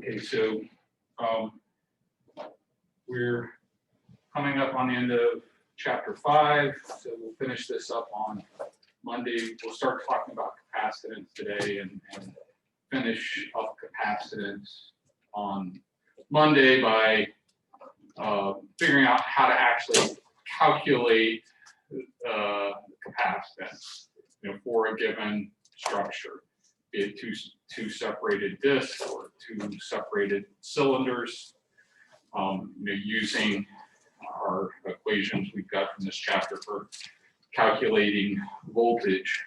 Okay, so we're coming up on the end of chapter 5, so we'll finish this up on Monday. We'll start talking about capacitance today and finish up capacitance on Monday by figuring out how to actually calculate capacitance, for a given structure, be it two separated disks or two separated cylinders, using our equations we've got from this chapter for calculating voltage.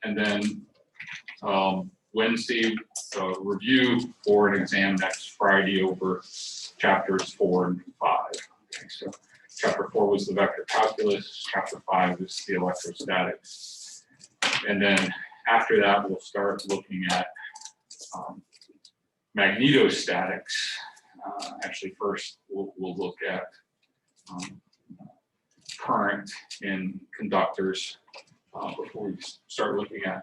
And then Wednesday, review for an exam next Friday over chapters 4 and 5. Okay, so chapter 4 was the vector calculus, chapter 5 is the electrostatics. And then after that, we'll start looking at magnetostatics. Actually, first, we'll look at current in conductors before we start looking at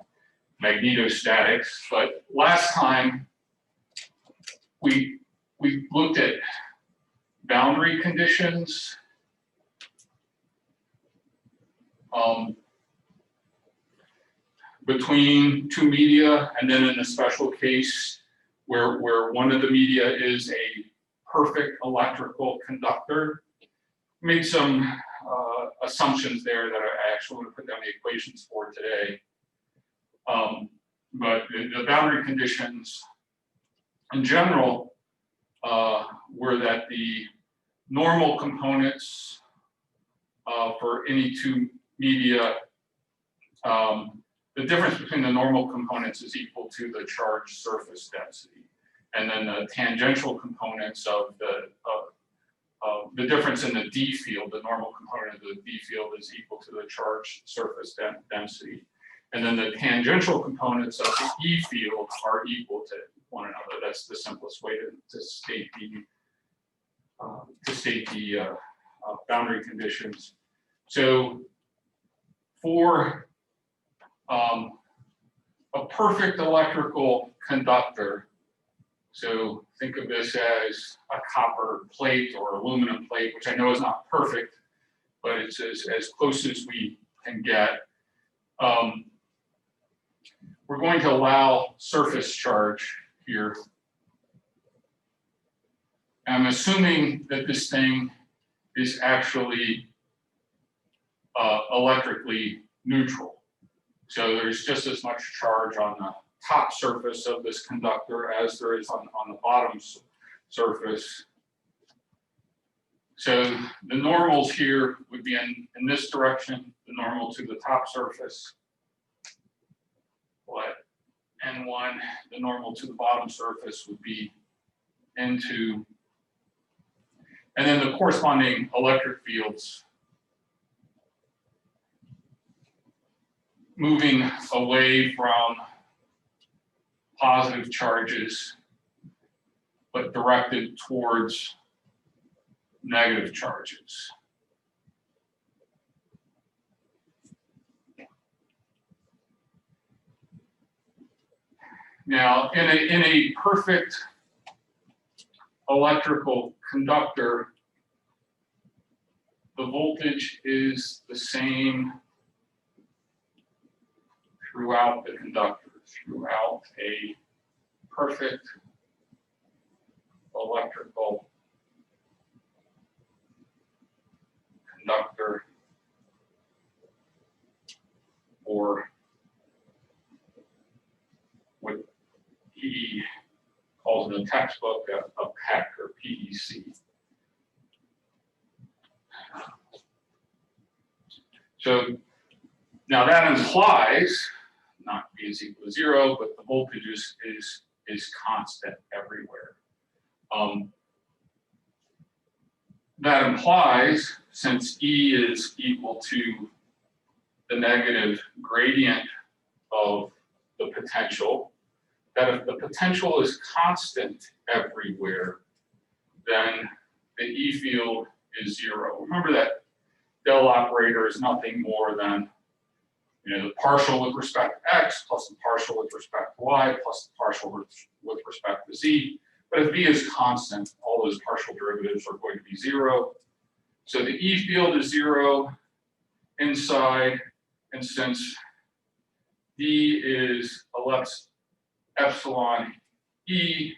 magnetostatics. But last time, we looked at boundary conditions. Between two media, and then in a special case where one of the media is a perfect electrical conductor. Made some assumptions there that I actually want to put down the equations for today. But the boundary conditions in general were that the normal components for any two media, the difference between the normal components is equal to the charge surface density. And then the tangential components of the difference in the D field, the normal component of the D field is equal to the charge surface density. And then the tangential components of the E field are equal to one another. That's the simplest way to state the boundary conditions. So for a perfect electrical conductor, so think of this as a copper plate or aluminum plate, which I know is not perfect, but it's as close as we can get. We're going to allow surface charge here. I'm assuming that this thing is actually electrically neutral. So there's just as much charge on the top surface of this conductor as there is on the bottom surface. So the normals here would be in this direction, the normal to the top surface. But N1, the normal to the bottom surface would be N2. And then the corresponding electric fields moving away from positive charges, but directed towards negative charges. Now, in a perfect electrical conductor, the voltage is the same throughout the conductor, throughout a perfect electrical conductor, or what he calls in the textbook a PEC or PEC. So now that implies not B is equal to 0, but the voltage is constant everywhere. That implies, since E is equal to the negative gradient of the potential, that if the potential is constant everywhere, then the E field is 0. Remember that del operator is nothing more than the partial with respect to x plus the partial with respect to y plus the partial with respect to z. But if V is constant, all those partial derivatives are going to be 0. So the E field is 0 inside, and since D is epsilon E,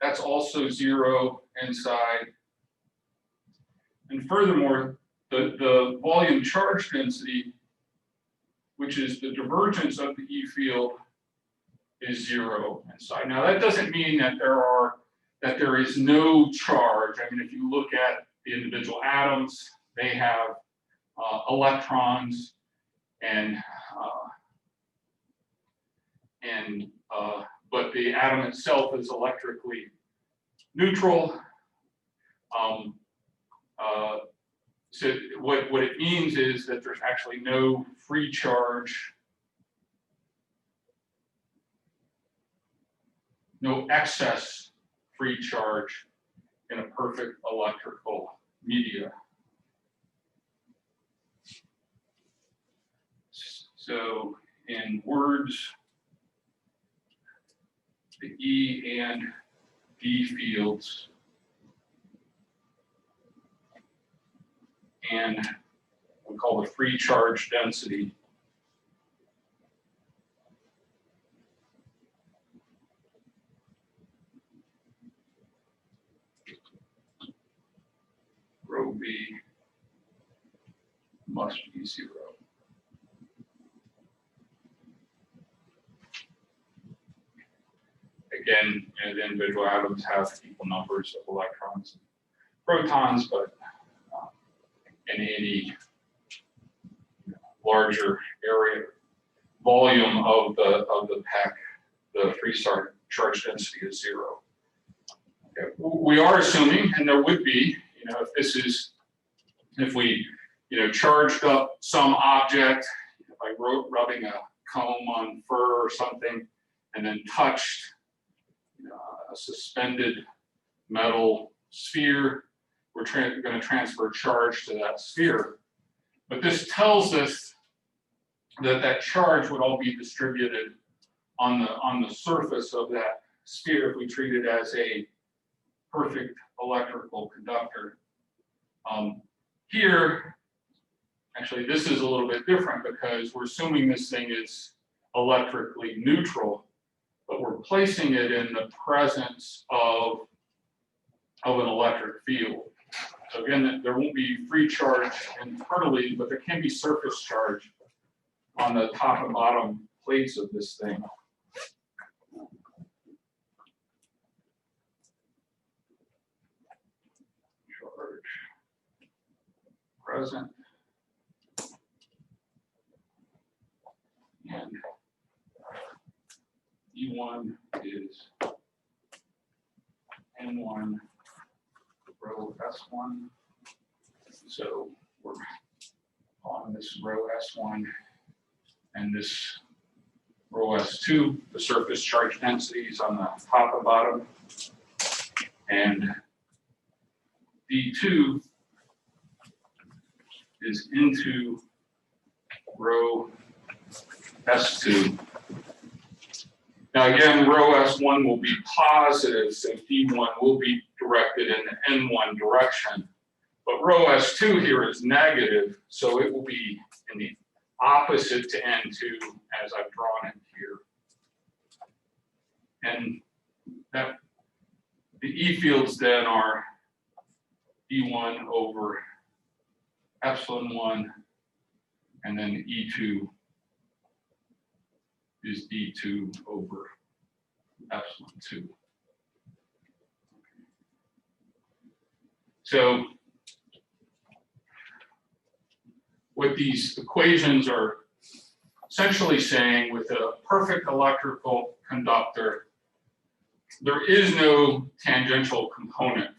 that's also 0 inside. And furthermore, the volume charge density, which is the divergence of the E field, is 0 inside. Now that doesn't mean that there is no charge. I mean, if you look at the individual atoms, they have electrons, but the atom itself is electrically neutral. So what it means is that there's actually no free charge, no excess free charge in a perfect electrical media. So in words, the E and D fields and we call the free charge density rho V must be 0. Again, the individual atoms have equal numbers of electrons and protons, but in any larger area volume of the pack, the free charge density is 0. Okay. We are assuming, and there would be, if we charged up some object, like rubbing a comb on fur or something, and then touched a suspended metal sphere, we're going to transfer charge to that sphere. But this tells us that that charge would all be distributed on the surface of that sphere if we treat it as a perfect electrical conductor. Here, actually, this is a little bit different because we're assuming this thing is electrically neutral, but we're placing it in the presence of an electric field. So again, there won't be free charge internally, but there can be surface charge on the top and bottom plates of this thing. Charge present. And E1 is N1 rho S1. So we're on this rho S1 and this rho S2, the surface charge densities on the top and bottom. And D2 is into rho S2. Now again, rho S1 will be positive, so D1 will be directed in the N1 direction. But rho S2 here is negative, so it will be in the opposite to N2 as I've drawn it here. And that the E fields then are E1 over epsilon 1, and then E2 is D2 over epsilon 2. So what these equations are essentially saying, with a perfect electrical conductor, there is no tangential component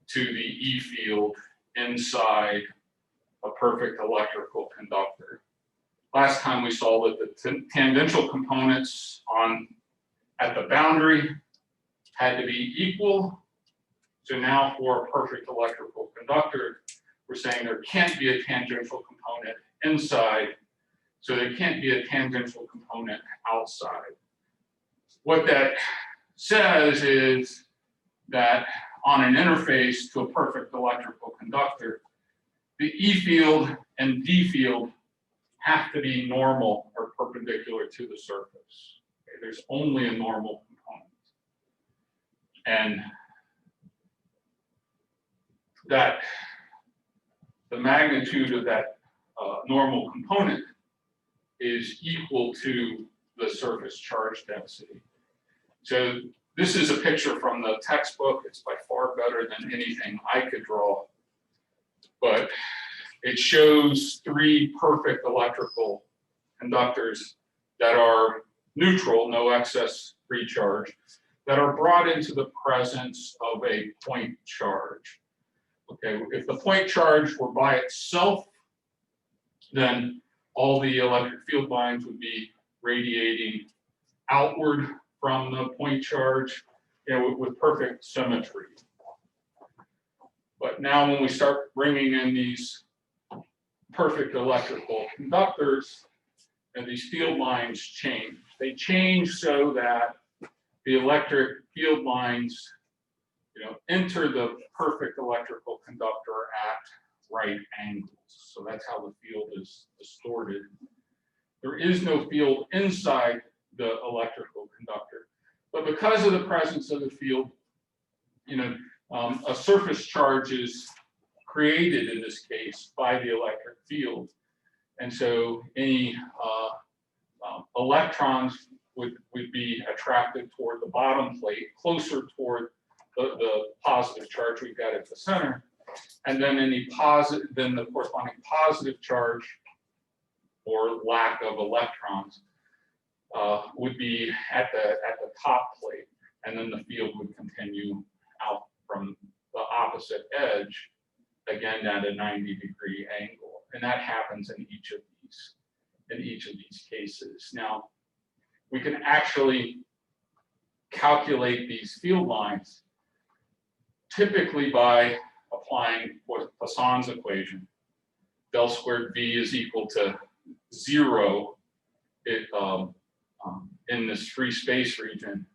to the E field inside a perfect electrical conductor. Last time we saw that the tangential components at the boundary had to be equal. So now for a perfect electrical conductor, we're saying there can't be a tangential component inside, so there can't be a tangential component outside. What that says is that on an interface to a perfect electrical conductor, the E field and D field have to be normal or perpendicular to the surface. Okay, there's only a normal component. And that the magnitude of that normal component is equal to the surface charge density. So this is a picture from the textbook. It's by far better than anything I could draw. But it shows three perfect electrical conductors that are neutral, no excess free charge, that are brought into the presence of a point charge. Okay, if the point charge were by itself, then all the electric field lines would be radiating outward from the point charge, with perfect symmetry. But now when we start bringing in these perfect electrical conductors, and these field lines change. They change so that the electric field lines, enter the perfect electrical conductor at right angles. So that's how the field is distorted. There is no field inside the electrical conductor, but because of the presence of the field, a surface charge is created in this case by the electric field. And so any electrons would be attracted toward the bottom plate, closer toward the positive charge we've got at the center. And then then the corresponding positive charge or lack of electrons would be at the top plate. And then the field would continue out from the opposite edge, again at a 90-degree angle. And that happens in each of these cases. Now, we can actually calculate these field lines typically by applying Poisson's equation. Del squared V is equal to 0 in this free space region,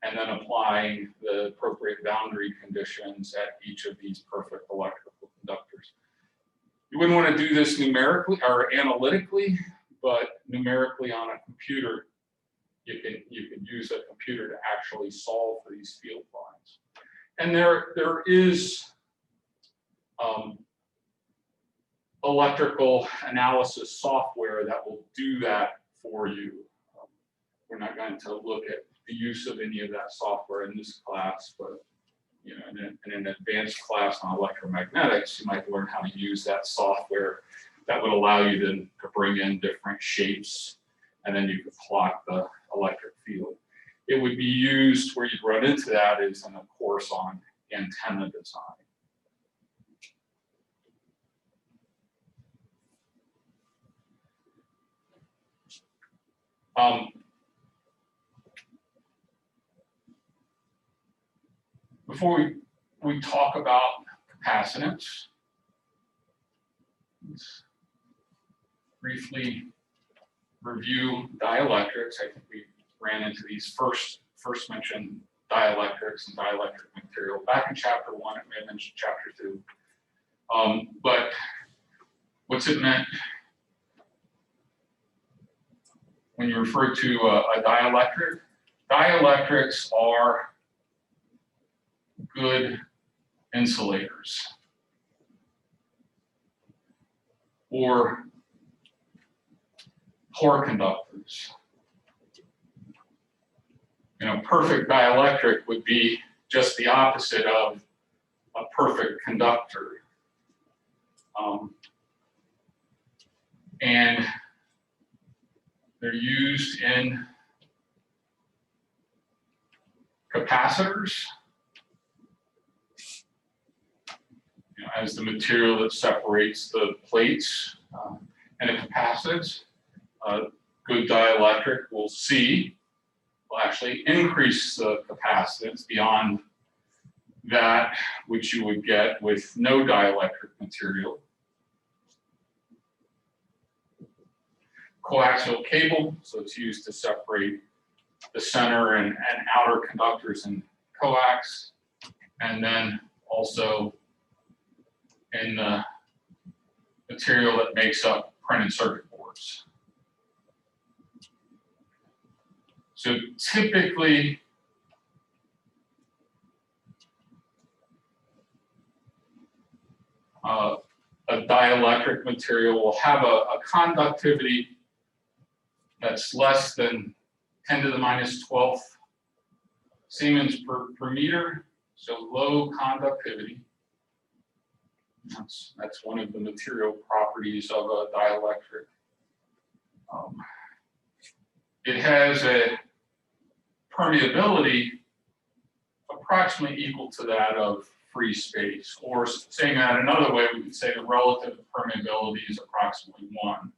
and then applying the appropriate boundary conditions at each of these perfect electrical conductors. You wouldn't want to do this numerically or analytically, but numerically on a computer, you can use a computer to actually solve for these field lines. And there is electrical analysis software that will do that for you. We're not going to look at the use of any of that software in this class, but in an advanced class on electromagnetics, you might learn how to use that software that would allow you to bring in different shapes, and then you could plot the electric field. It would be used where you'd run into that is in a course on antenna design. Before we talk about capacitance, let's briefly review dielectrics. I think we ran into these first mentioned dielectrics and dielectric material back in chapter 1. It may have mentioned chapter 2. But what's it meant when you refer to a dielectric? Dielectrics are good insulators, or poor conductors. Perfect dielectric would be just the opposite of a perfect conductor. And they're used in capacitors, as the material that separates the plates and a capacitance. Good dielectric will actually increase the capacitance beyond that which you would get with no dielectric material. Coaxial cable, so it's used to separate the center and outer conductors in coax. and then also in the material that makes up printed circuit boards. So typically, a dielectric material will have a conductivity that's less than 10 to the minus 12th Siemens per meter, so low conductivity. That's one of the material properties of a dielectric. It has a permeability approximately equal to that of free space, or saying that another way, we could say the relative permeability is approximately 1.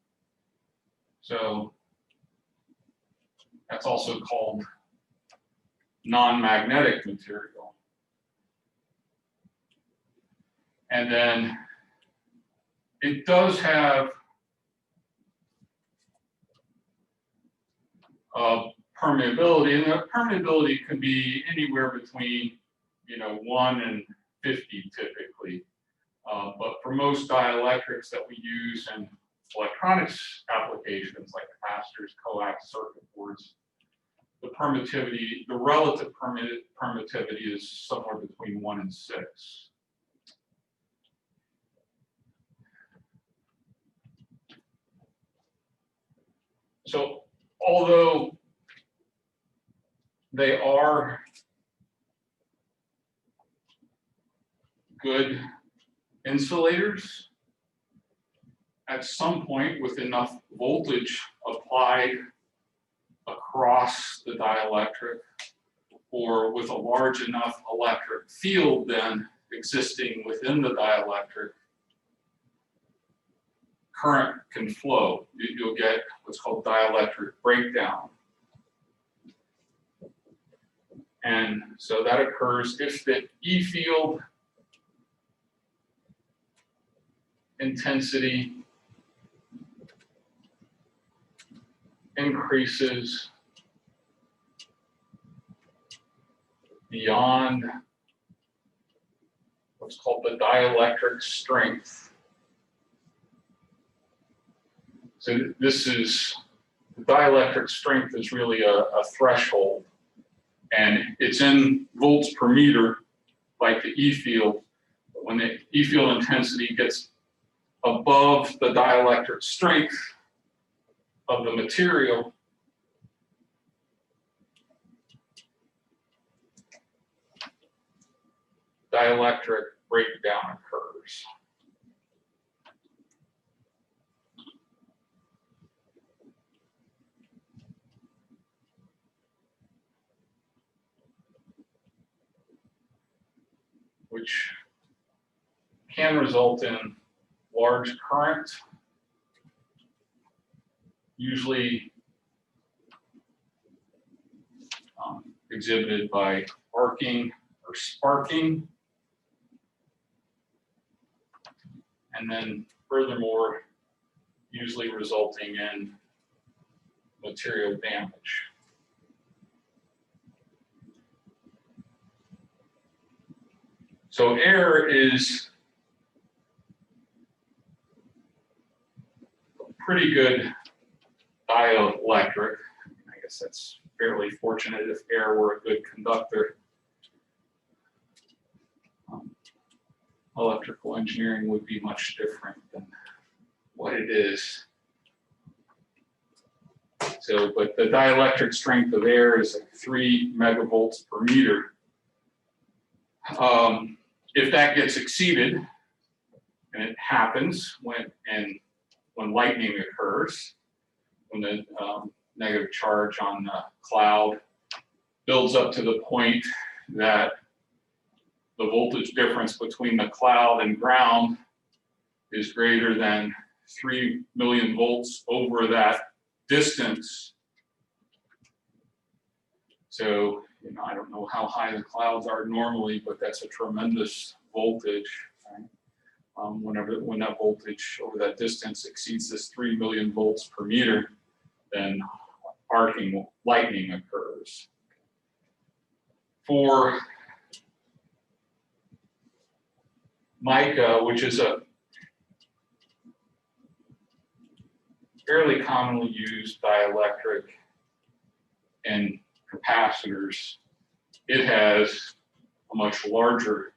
So that's also called non-magnetic material. And then it does have permeability, and the permeability can be anywhere between 1 and 50 typically. But for most dielectrics that we use in electronics applications like capacitors, coax, circuit boards, the permittivity, the relative permittivity is somewhere between 1 and 6. So although they are good insulators, at some point with enough voltage applied across the dielectric, or with a large enough electric field then existing within the dielectric, current can flow. You'll get what's called dielectric breakdown. And so that occurs if the E field intensity increases beyond what's called the dielectric strength. So this is, the dielectric strength is really a threshold, and it's in volts per meter like the E field. But when the E field intensity gets above the dielectric strength of the material, dielectric breakdown occurs. Which can result in large current, usually exhibited by arcing or sparking. And then furthermore, usually resulting in material damage. So air is a pretty good dielectric. I guess that's fairly fortunate if air were a good conductor. Electrical engineering would be much different than what it is. So, but the dielectric strength of air is like 3 megavolts per meter. If that gets exceeded, and it happens when lightning occurs, when the negative charge on the cloud builds up to the point that the voltage difference between the cloud and ground is greater than 3 million volts over that distance. So, I don't know how high the clouds are normally, but that's a tremendous voltage. Right? When that voltage over that distance exceeds this 3 million volts per meter, then arcing lightning occurs. For mica, which is a fairly commonly used dielectric in capacitors, it has a much larger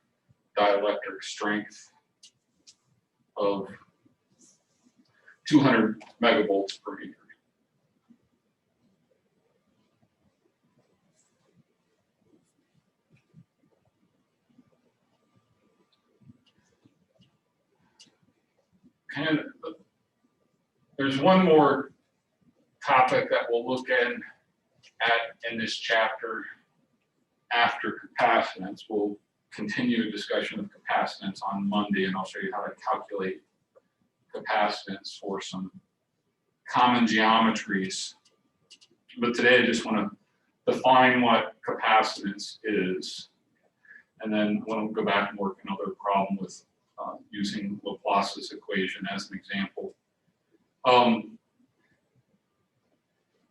dielectric strength of 200 megavolts per meter. And there's one more topic that we'll look at in this chapter after capacitance. We'll continue a discussion of capacitance on Monday, and I'll show you how to calculate capacitance for some common geometries. But today I just want to define what capacitance is, and then we'll go back and work another problem with using Laplace's equation as an example.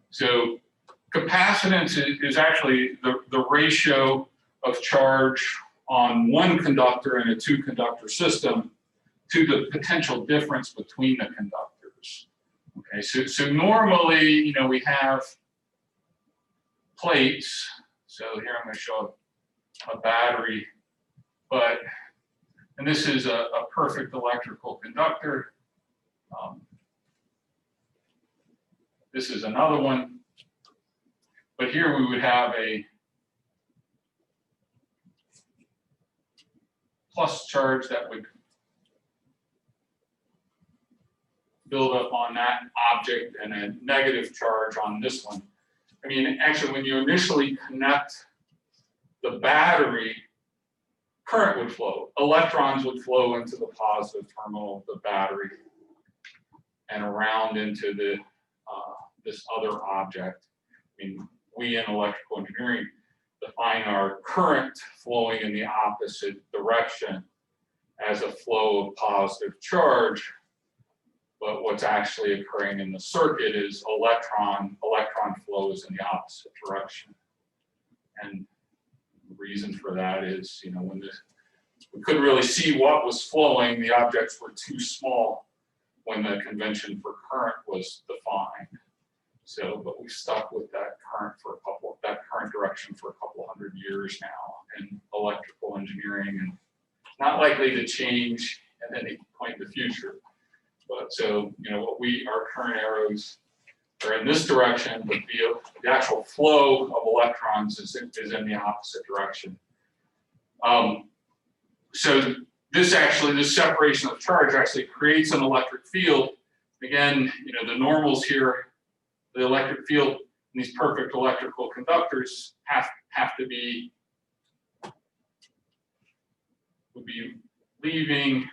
So capacitance is actually the ratio of charge on one conductor in a two-conductor system to the potential difference between the conductors. Okay, so normally, you know, we have plates. So here I'm going to show a battery, and this is a perfect electrical conductor. This is another one, but here we would have a plus charge that would build up on that object and a negative charge on this one. I mean, actually, when you initially connect the battery, current would flow. Electrons would flow into the positive terminal of the battery and around into the this other object. I mean, we in electrical engineering define our current flowing in the opposite direction as a flow of positive charge, but what's actually occurring in the circuit is electron flows in the opposite direction. And the reason for that is, you know, when we couldn't really see what was flowing, the objects were too small when the convention for current was defined. So, but we stuck with that current direction for a couple hundred years now in electrical engineering, and not likely to change at any point in the future. But so, you know, our current arrows are in this direction, but the actual flow of electrons is in the opposite direction. So this separation of charge actually creates an electric field. Again, you know, the normals here, the electric field in these perfect electrical conductors would be leaving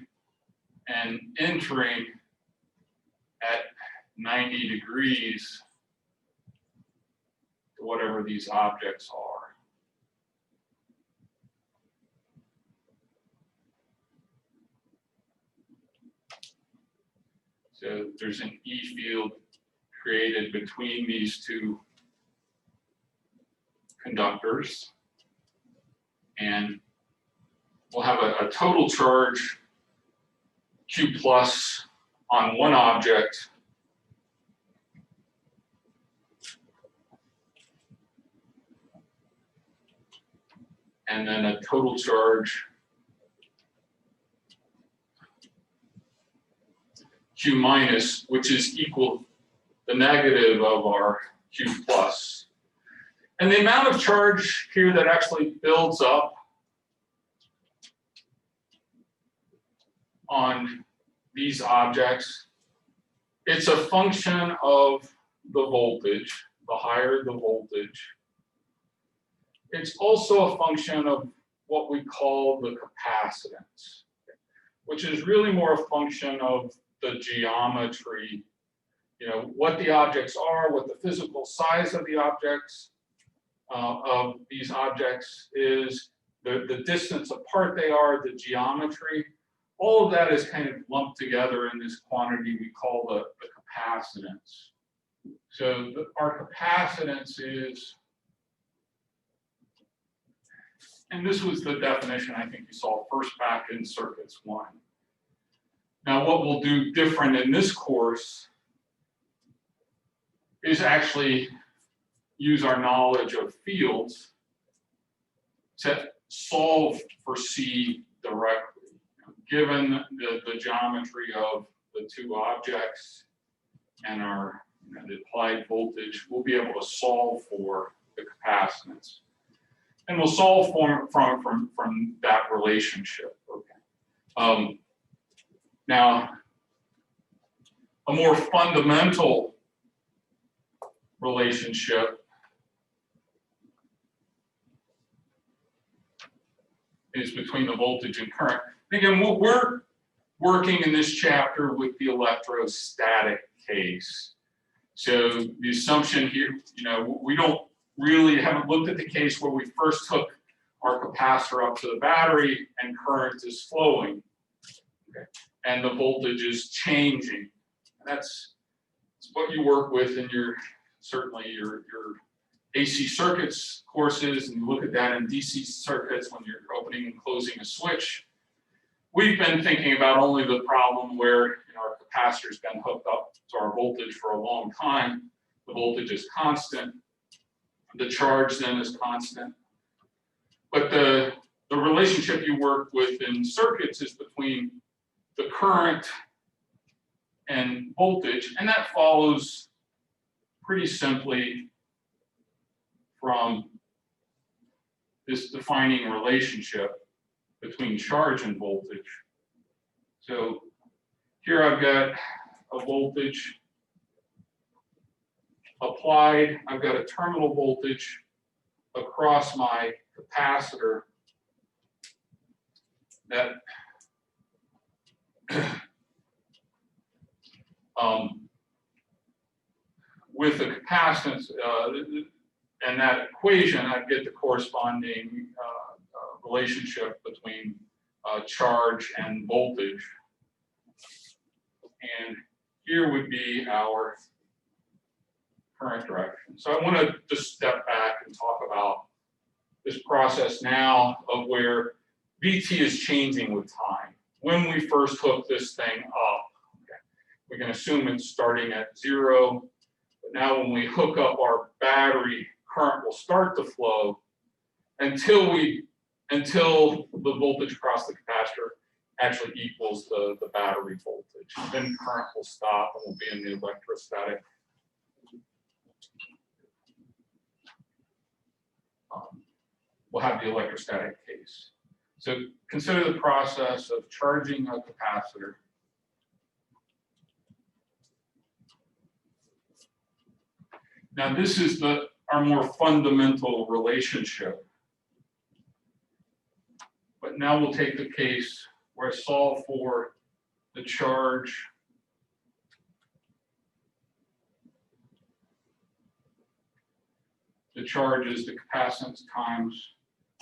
and entering at 90 degrees to whatever these objects are. So there's an E field created between these two conductors, and we'll have a total charge Q plus on one object and then a total charge Q minus, which is equal the negative of our Q plus. And the amount of charge here that actually builds up on these objects, it's a function of the voltage. The higher the voltage, it's also a function of what we call the capacitance, which is really more a function of the geometry, you know, what the objects are, what the physical size of the objects, of these objects is, the distance apart they are, the geometry. All of that is kind of lumped together in this quantity we call the capacitance. So our capacitance is And this was the definition I think you saw first back in Circuits 1. Now what we'll do different in this course is actually use our knowledge of fields to solve for C directly. Given the geometry of the two objects and our the applied voltage, we'll be able to solve for the capacitance. And we'll solve from that relationship. Okay. Now, a more fundamental relationship is between the voltage and current. Again, we're working in this chapter with the electrostatic case. So the assumption here, we haven't looked at the case where we first hook our capacitor up to the battery and current is flowing, okay, and the voltage is changing. And that's what you work with in certainly your AC circuits courses, and you look at that in DC circuits when you're opening and closing a switch. We've been thinking about only the problem where our capacitor's been hooked up to our voltage for a long time. The voltage is constant. The charge then is constant. But the relationship you work with in circuits is between the current and voltage, and that follows pretty simply from this defining relationship between charge and voltage. So here I've got a voltage applied. I've got a terminal voltage across my capacitor that with the capacitance and that equation, I get the corresponding relationship between charge and voltage. And here would be our current direction. So I want to just step back and talk about this process now of where VT is changing with time. When we first hook this thing up, okay, we can assume it's starting at 0. But now when we hook up our battery, current will start to flow until the voltage across the capacitor actually equals the battery voltage. Then current will stop and we'll be in the electrostatic. We'll have the electrostatic case. So consider the process of charging a capacitor. Now this is our more fundamental relationship. But now we'll take the case where I solve for the charge is the capacitance times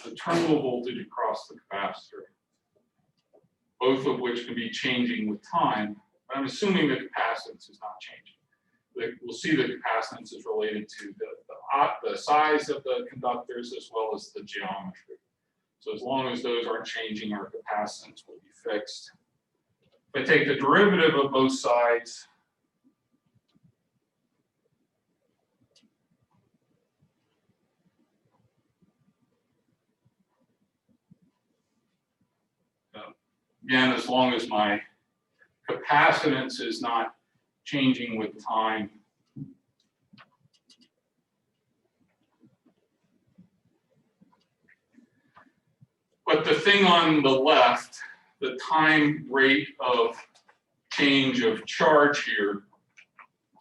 the terminal voltage across the capacitor, both of which can be changing with time. But I'm assuming the capacitance is not changing. We'll see the capacitance is related to the size of the conductors as well as the geometry. So as long as those aren't changing, our capacitance will be fixed. If I take the derivative of both sides, again, as long as my capacitance is not changing with time, but the thing on the left, the time rate of change of charge here,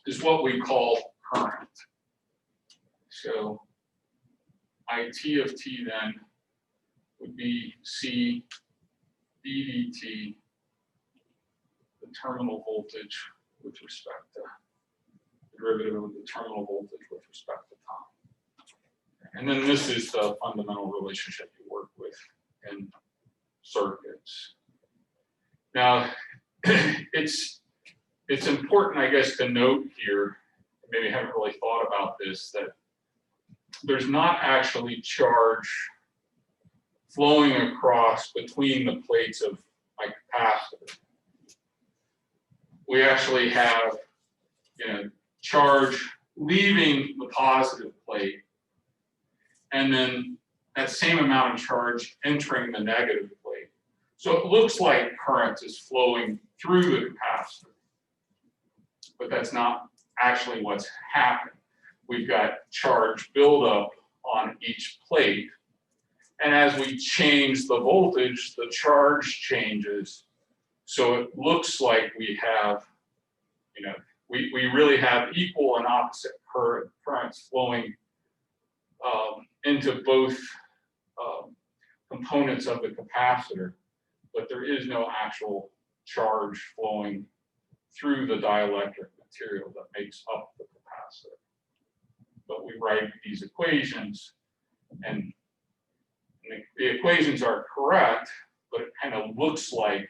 is what we call current. So IT of t then would be C ddt, the terminal voltage with respect to the derivative of the terminal voltage with respect to time. And then this is the fundamental relationship you work with in circuits. Now, it's important, I guess, to note here, maybe I haven't really thought about this, that there's not actually charge flowing across between the plates of my capacitor. We actually have, charge leaving the positive plate, and then that same amount of charge entering the negative plate. So it looks like current is flowing through the capacitor, but that's not actually what's happening. We've got charge buildup on each plate, and as we change the voltage, the charge changes. So it looks like we have, we really have equal and opposite currents flowing into both components of the capacitor, but there is no actual charge flowing through the dielectric material that makes up the capacitor. But we write these equations, and the equations are correct, but it kind of looks like,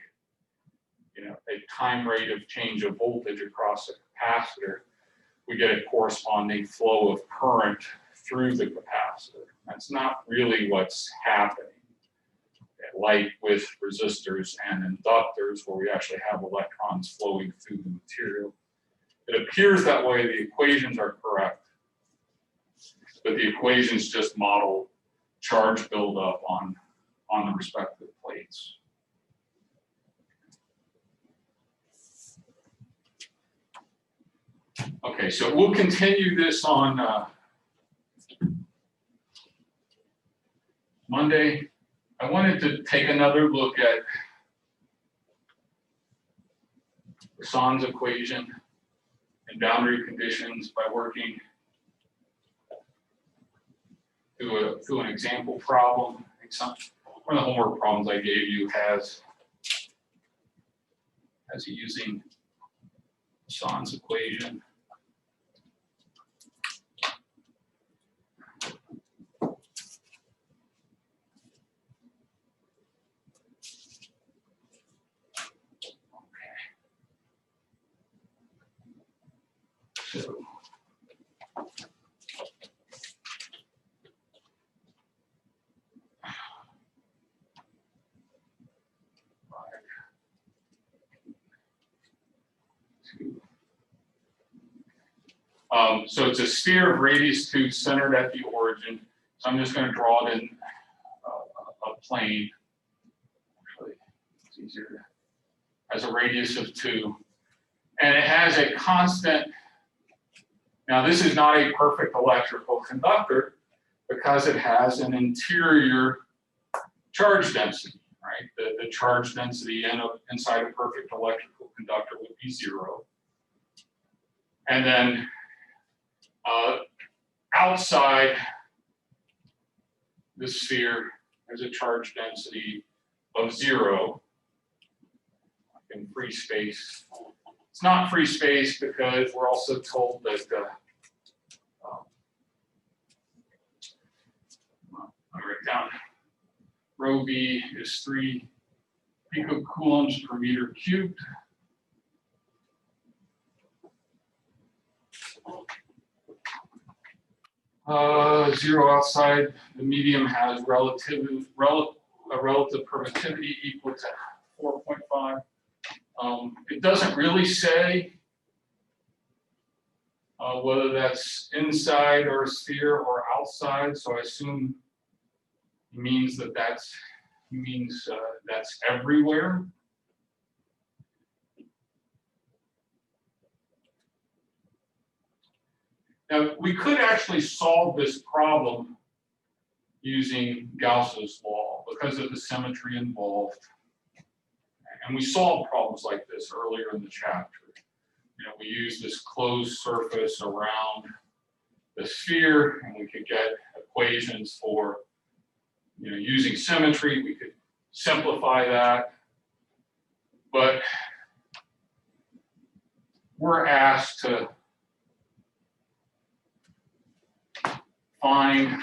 a time rate of change of voltage across the capacitor. We get a corresponding flow of current through the capacitor. That's not really what's happening. Like with resistors and inductors, where we actually have electrons flowing through the material. It appears that way. The equations are correct, but the equations just model charge buildup on the respective plates. Okay, so we'll continue this on Monday. I wanted to take another look at Poisson's equation and boundary conditions by working through an example problem. I think one of the homework problems I gave you has it using Poisson's equation. So it's a sphere of radius 2 centered at the origin. So I'm just going to draw it in a plane. Actually, it's easier. Has a radius of 2. And it has a constant. Now, this is not a perfect electrical conductor because it has an interior charge density, right? The charge density inside a perfect electrical conductor would be 0. And then outside the sphere, there's a charge density of 0 in free space. It's not free space because we're also told that I write down rho v is 3 picocoulombs per meter cubed. Zero outside the medium has a relative permittivity equal to 4.5. It doesn't really say whether that's inside or a sphere or outside, so I assume it means that's everywhere. Now, we could actually solve this problem using Gauss's law because of the symmetry involved. And we solved problems like this earlier in the chapter. We used this closed surface around the sphere, and we could get equations for, using symmetry. We could simplify that. But we're asked to find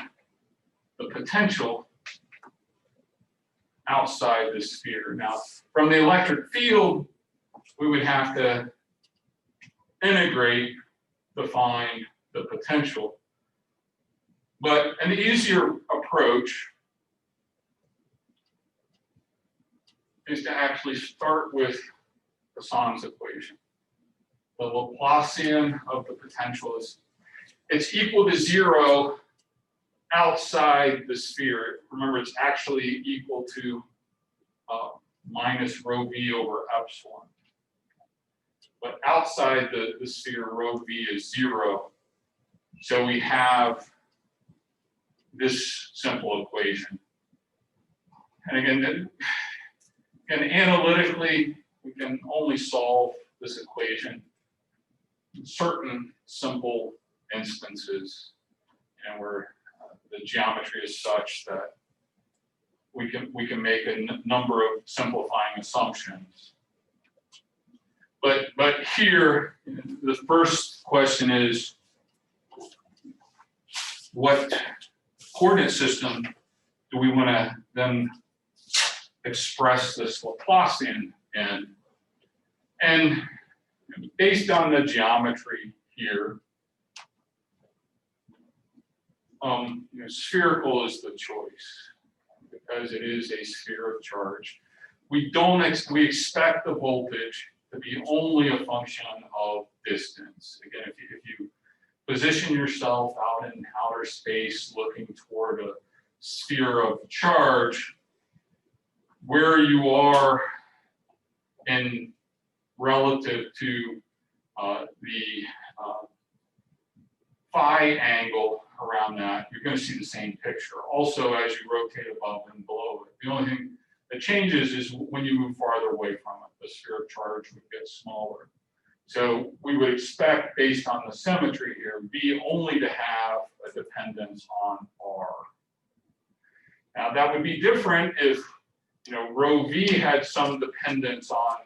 the potential outside the sphere. Now, from the electric field, we would have to integrate to find the potential. But an easier approach is to actually start with Poisson's equation. The Laplacian of the potential is, it's equal to 0 outside the sphere. Remember, it's actually equal to minus rho v over epsilon. But outside the sphere, rho v is 0. So we have this simple equation. And again, analytically, we can only solve this equation in certain simple instances, and where the geometry is such that we can make a number of simplifying assumptions. But here, the first question is, what coordinate system do we want to then express this Laplacian in? And based on the geometry here, spherical is the choice because it is a sphere of charge. We expect the voltage to be only a function of distance. Again, if you position yourself out in outer space looking toward a sphere of charge, where you are in relative to the phi angle around that, you're going to see the same picture. Also, as you rotate above and below it, the only thing that changes is when you move farther away from it, the sphere of charge would get smaller. So we would expect, based on the symmetry here, V only to have a dependence on R. Now that would be different if rho V had some dependence on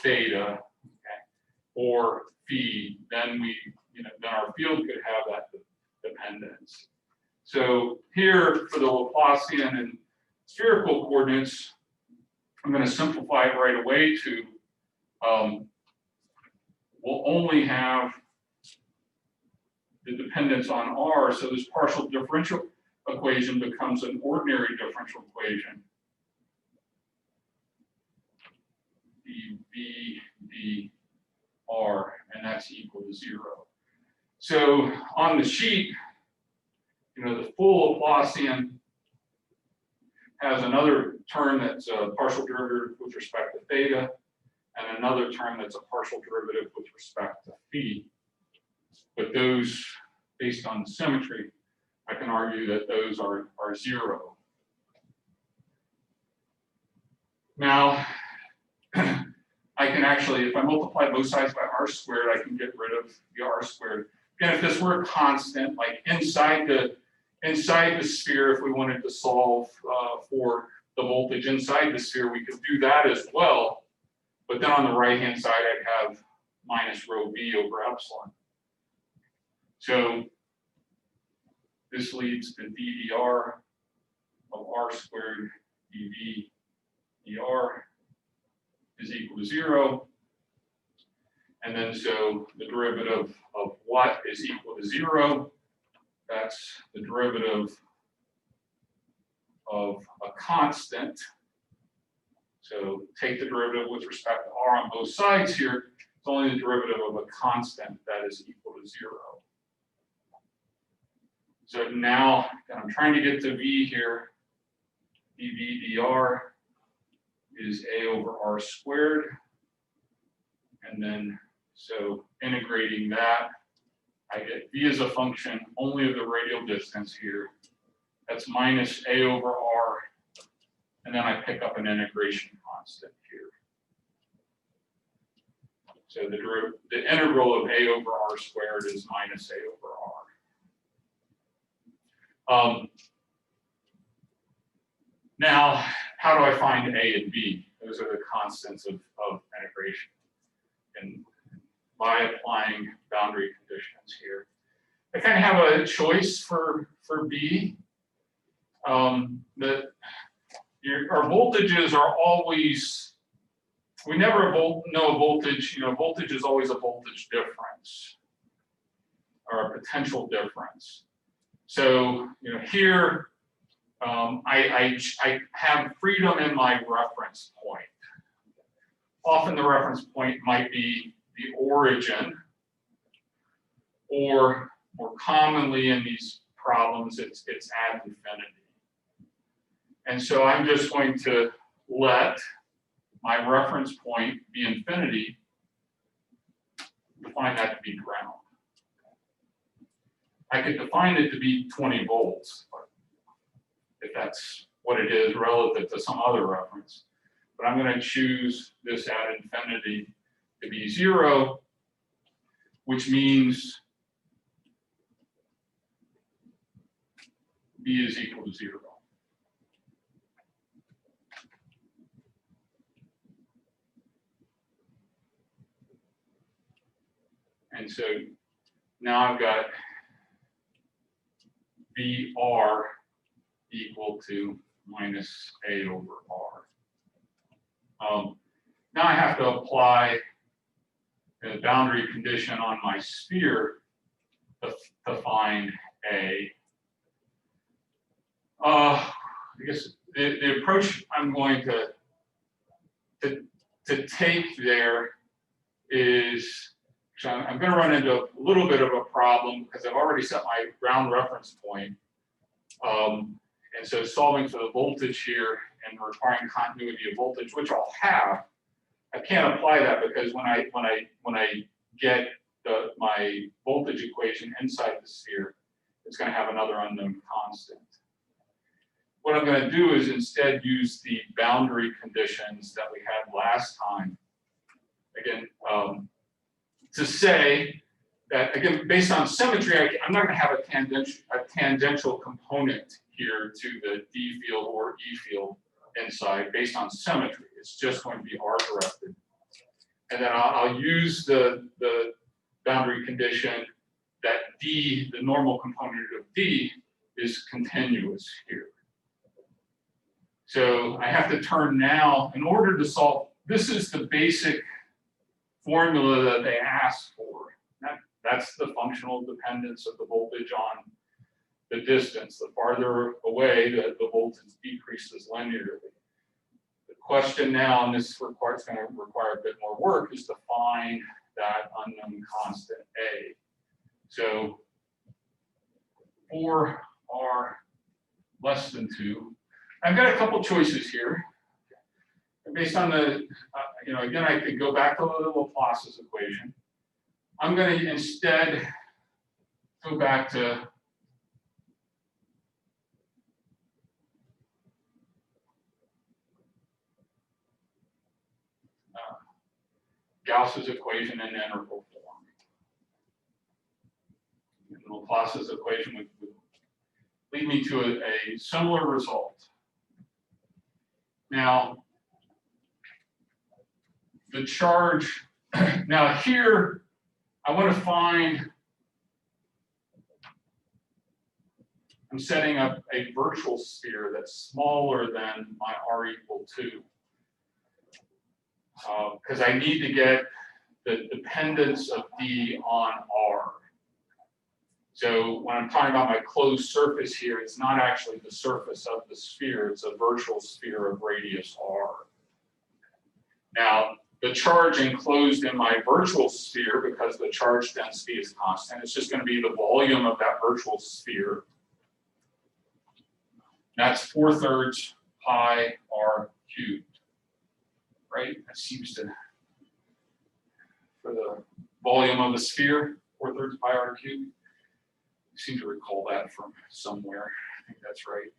theta, okay, or phi. Then then our field could have that dependence. So here for the Laplacian and spherical coordinates, I'm going to simplify it right away to we'll only have the dependence on R, so this partial differential equation becomes an ordinary differential equation. dV/dr, and that's equal to 0. So on the sheet, the full Laplacian has another term that's a partial derivative with respect to theta, and another term that's a partial derivative with respect to phi. But those, based on symmetry, I can argue that those are 0. Now, I can actually, if I multiply both sides by r squared, I can get rid of the r squared. Again, if this were a constant, like inside the sphere, if we wanted to solve for the voltage inside the sphere, we could do that as well. But then on the right-hand side, I'd have minus rho v over epsilon. So this leads to ddr of r squared dv dr is equal to 0. And then so the derivative of what is equal to 0. That's the derivative of a constant. So take the derivative with respect to r on both sides here. It's only the derivative of a constant that is equal to 0. So now I'm trying to get to v here. dv dr is a over r squared. And then, so integrating that, I get v as a function only of the radial distance here. That's minus a over r. And then I pick up an integration constant here. So the integral of a over r squared is minus a over r. Now, how do I find a and b? Those are the constants of integration. And by applying boundary conditions here, I kind of have a choice for b. That our voltages are always, we never know a voltage, voltage is always a voltage difference or a potential difference. So, here I have freedom in my reference point. Often the reference point might be the origin, or more commonly in these problems, it's at infinity. And so I'm just going to let my reference point be infinity, define that to be ground. I could define it to be 20 volts, if that's what it is relative to some other reference. But I'm going to choose this at infinity to be 0, which means B is equal to 0. And so now I've got VR equal to minus A over R. Now I have to apply the boundary condition on my sphere to find A. I guess the approach I'm going to take there is, so I'm going to run into a little bit of a problem because I've already set my ground reference point. And so solving for the voltage here and requiring continuity of voltage, which I'll have, I can't apply that because when I get my voltage equation inside the sphere, it's going to have another unknown constant. What I'm going to do is instead use the boundary conditions that we had last time. Again, to say that, again, based on symmetry, I'm not going to have a tangential component here to the D field or E field inside based on symmetry. It's just going to be R directed. And then I'll use the boundary condition that D, the normal component of D, is continuous here. So I have to turn now, in order to solve, this is the basic formula that they asked for. That's the functional dependence of the voltage on the distance. The farther away, the voltage decreases linearly. The question now, and this is going to require a bit more work, is to find that unknown constant A. So for R less than 2, I've got a couple choices here. Based on the, again, I could go back to the Laplace's equation. I'm going to instead go back to Gauss's equation in integral form. And Laplace's equation would lead me to a similar result. Now, the charge, now here, I want to find, I'm setting up a virtual sphere that's smaller than my R equal 2. Because I need to get the dependence of D on R. So when I'm talking about my closed surface here, it's not actually the surface of the sphere, it's a virtual sphere of radius R. Now, the charge enclosed in my virtual sphere, because the charge density is constant, it's just going to be the volume of that virtual sphere. That's 4/3 pi R cubed, right? That seems to, for the volume of the sphere, 4/3 pi R cubed. I seem to recall that from somewhere. I think that's right.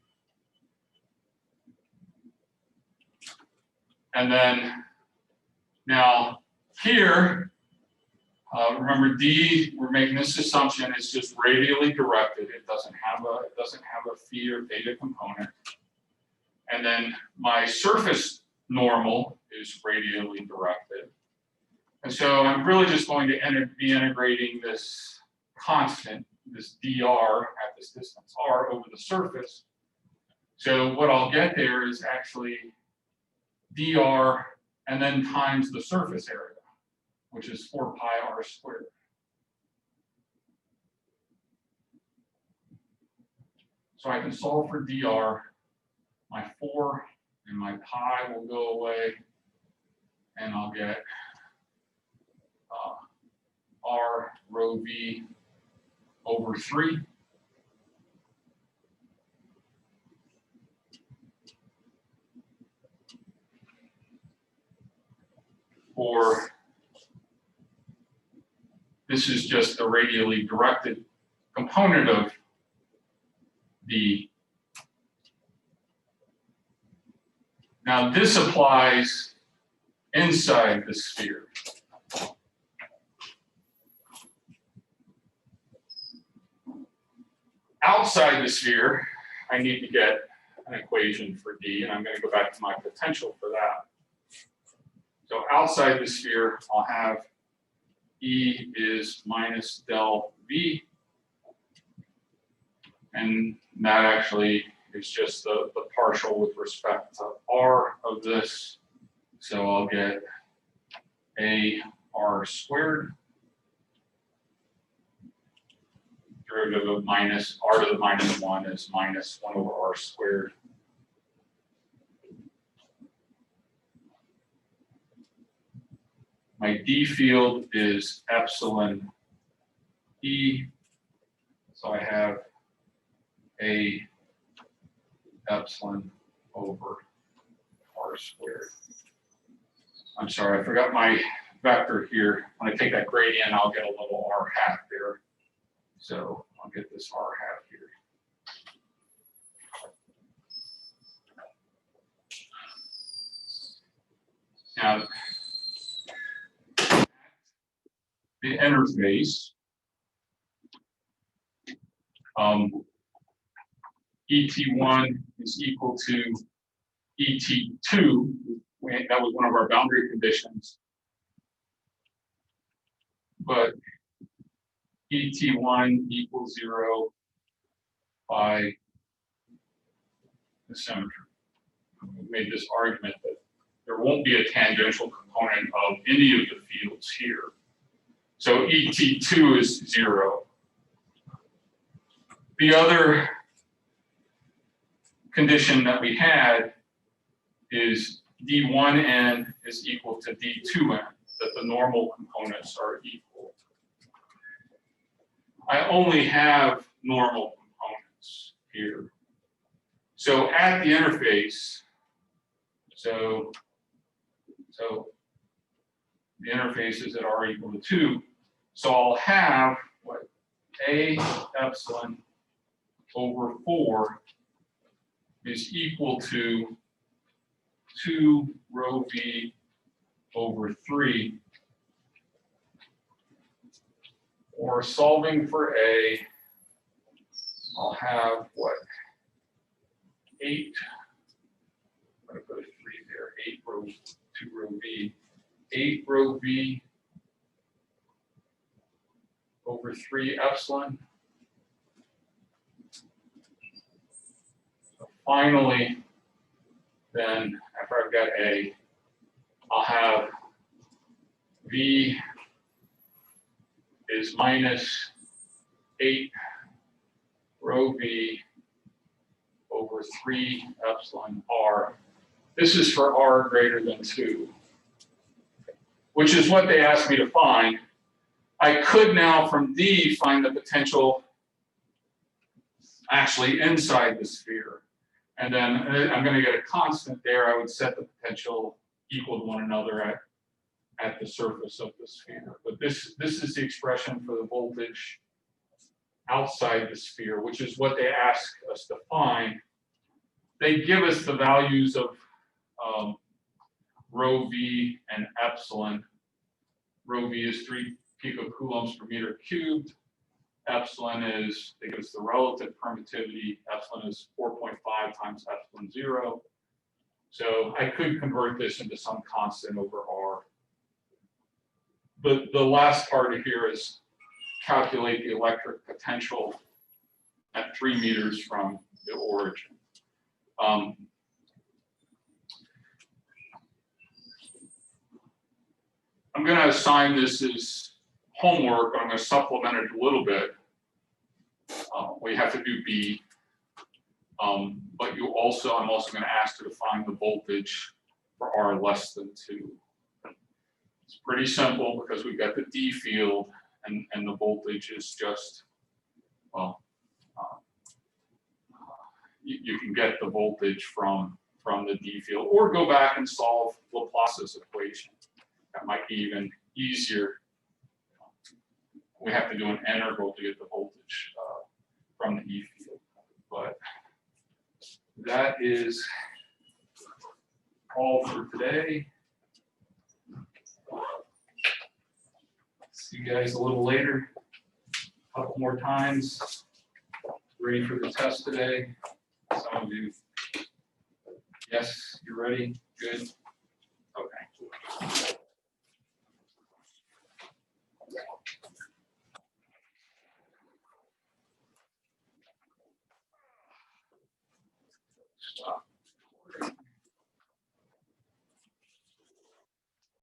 And then, now here, remember D, we're making this assumption, it's just radially directed. It doesn't have a phi or theta component. And then my surface normal is radially directed. And so I'm really just going to be integrating this constant, this dr at this distance r over the surface. So what I'll get there is actually dr and then times the surface area, which is 4 pi r squared. So I can solve for dr 4, and my pi will go away, and I'll get R rho v over 3. For this is just the radially directed component of the. Now this applies inside the sphere. Outside the sphere, I need to get an equation for D, and I'm going to go back to my potential for that. So outside the sphere, I'll have E is minus del V, and that actually is just the partial with respect to R of this. So I'll get A R squared, derivative of minus R to the minus 1 is minus 1 over R squared. My D field is epsilon E, so I have A epsilon over R squared. I'm sorry, I forgot my vector here. When I take that gradient, I'll get a little R hat there. So I'll get this R hat here. Now, the interface, ET1 is equal to ET2. That was one of our boundary conditions. But ET1 equals 0 by the symmetry. We made this argument that there won't be a tangential component of any of the fields here. So ET2 is 0. The other condition that we had is D1n is equal to D2n, that the normal components are equal. I only have normal components here. So at the interface, so the interface is at R equal to 2. So I'll have what? A epsilon over 4 is equal to 2 rho v over 3. Or solving for A, I'll have what? 8. I'm going to put a 3 there. 8 rho 2 rho v. 8 rho v over 3 epsilon. So finally, then after I've got A, I'll have V is minus 8 rho v over 3 epsilon R. This is for R greater than 2, which is what they asked me to find. I could now from D find the potential actually inside the sphere. And then I'm going to get a constant there. I would set the potential equal to one another at the surface of the sphere. But this is the expression for the voltage outside the sphere, which is what they ask us to find. They give us the values of rho v and epsilon. Rho v is 3 picocoulombs per meter cubed. Epsilon is, they give us the relative permittivity. Epsilon is 4.5 times epsilon 0. So I could convert this into some constant over R. But the last part of here is calculate the electric potential at 3 meters from the origin. I'm going to assign this as homework. I'm going to supplement it a little bit. We have to do B. But I'm also going to ask to define the voltage for R less than 2. It's pretty simple because we've got the D field and the voltage is just, well, you can get the voltage from the D field, or go back and solve Laplace's equation. That might be even easier. We have to do an integral to get the voltage from the E field. But that is all for today. See you guys a little later. A couple more times. Ready for the test today? Some of you. Yes, you're ready? Good. Okay. Stop.